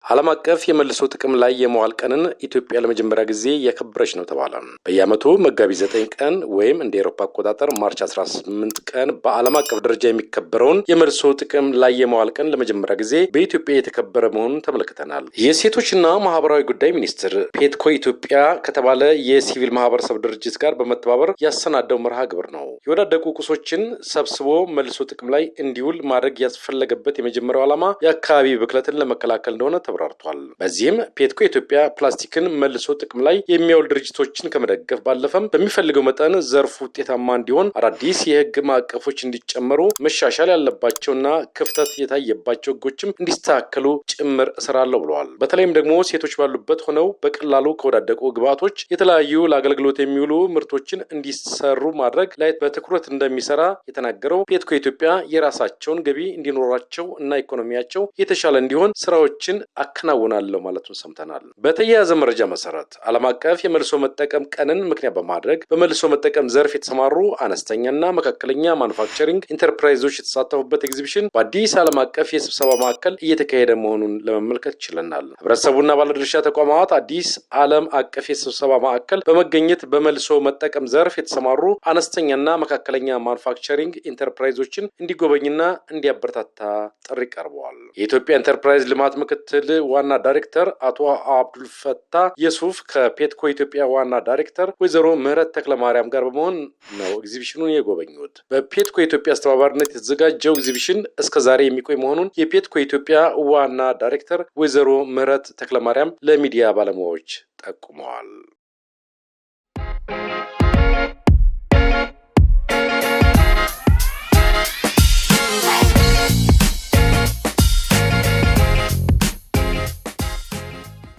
ዓለም አቀፍ የመልሶ ጥቅም ላይ የመዋል ቀንን ኢትዮጵያ ለመጀመሪያ ጊዜ ያከበረች ነው ተባለ። በየዓመቱ መጋቢት 9 ቀን ወይም እንደ አውሮፓ አቆጣጠር ማርች 18 ቀን በዓለም አቀፍ ደረጃ የሚከበረውን የመልሶ ጥቅም ላይ የመዋል ቀን ለመጀመሪያ ጊዜ በኢትዮጵያ የተከበረ መሆኑን ተመልክተናል። የሴቶችና ማህበራዊ ጉዳይ ሚኒስቴር ፔትኮ ኢትዮጵያ ከተባለ የሲቪል ማህበረሰብ ድርጅት ጋር በመተባበር ያሰናዳው መርሃ ግብር ነው። የወዳደቁ ቁሶችን ሰብስቦ መልሶ ጥቅም ላይ እንዲውል ማድረግ ያስፈለገበት የመጀመሪያው ዓላማ የአካባቢ ብክለትን ለመከላከል እንደሆነ ተብራርቷል። በዚህም ፔትኮ ኢትዮጵያ ፕላስቲክን መልሶ ጥቅም ላይ የሚያውል ድርጅቶችን ከመደገፍ ባለፈም በሚፈልገው መጠን ዘርፉ ውጤታማ እንዲሆን አዳዲስ የህግ ማዕቀፎች እንዲጨመሩ መሻሻል ያለባቸውና ክፍተት የታየባቸው ህጎችም እንዲስተካከሉ ጭምር እሰራለሁ ብለዋል። በተለይም ደግሞ ሴቶች ባሉበት ሆነው በቀላሉ ከወዳደቁ ግብዓቶች የተለያዩ ለአገልግሎት የሚውሉ ምርቶችን እንዲሰሩ ማድረግ ላይ በትኩረት እንደሚሰራ የተናገረው ፔትኮ ኢትዮጵያ የራሳቸውን ገቢ እንዲኖራቸው እና ኢኮኖሚያቸው የተሻለ እንዲሆን ስራዎችን አከናውናለሁ ማለቱን ሰምተናል። በተያያዘ መረጃ መሰረት ዓለም አቀፍ የመልሶ መጠቀም ቀንን ምክንያት በማድረግ በመልሶ መጠቀም ዘርፍ የተሰማሩ አነስተኛና መካከለኛ ማኑፋክቸሪንግ ኢንተርፕራይዞች የተሳተፉበት ኤግዚቢሽን በአዲስ ዓለም አቀፍ የስብሰባ ማዕከል እየተካሄደ መሆኑን ለመመልከት ችለናል። ህብረተሰቡና ባለድርሻ ተቋማት አዲስ ዓለም አቀፍ የስብሰባ ማዕከል በመገኘት በመልሶ መጠቀም ዘርፍ የተሰማሩ አነስተኛና መካከለኛ ማኑፋክቸሪንግ ኢንተርፕራይዞችን እንዲጎበኝና እንዲያበረታታ ጥሪ ቀርበዋል። የኢትዮጵያ ኢንተርፕራይዝ ልማት ምክትል ዋና ዳይሬክተር አቶ አብዱልፈታ የሱፍ ከፔትኮ ኢትዮጵያ ዋና ዳይሬክተር ወይዘሮ ምህረት ተክለማርያም ጋር በመሆን ነው ኤግዚቢሽኑን የጎበኙት። በፔትኮ ኢትዮጵያ አስተባባሪነት የተዘጋጀው ኤግዚቢሽን እስከዛሬ የሚቆይ መሆኑን የፔትኮ ኢትዮጵያ ዋና ዳይሬክተር ወይዘሮ ምህረት ተክለማርያም ለሚዲያ ባለሙያዎች ጠቁመዋል።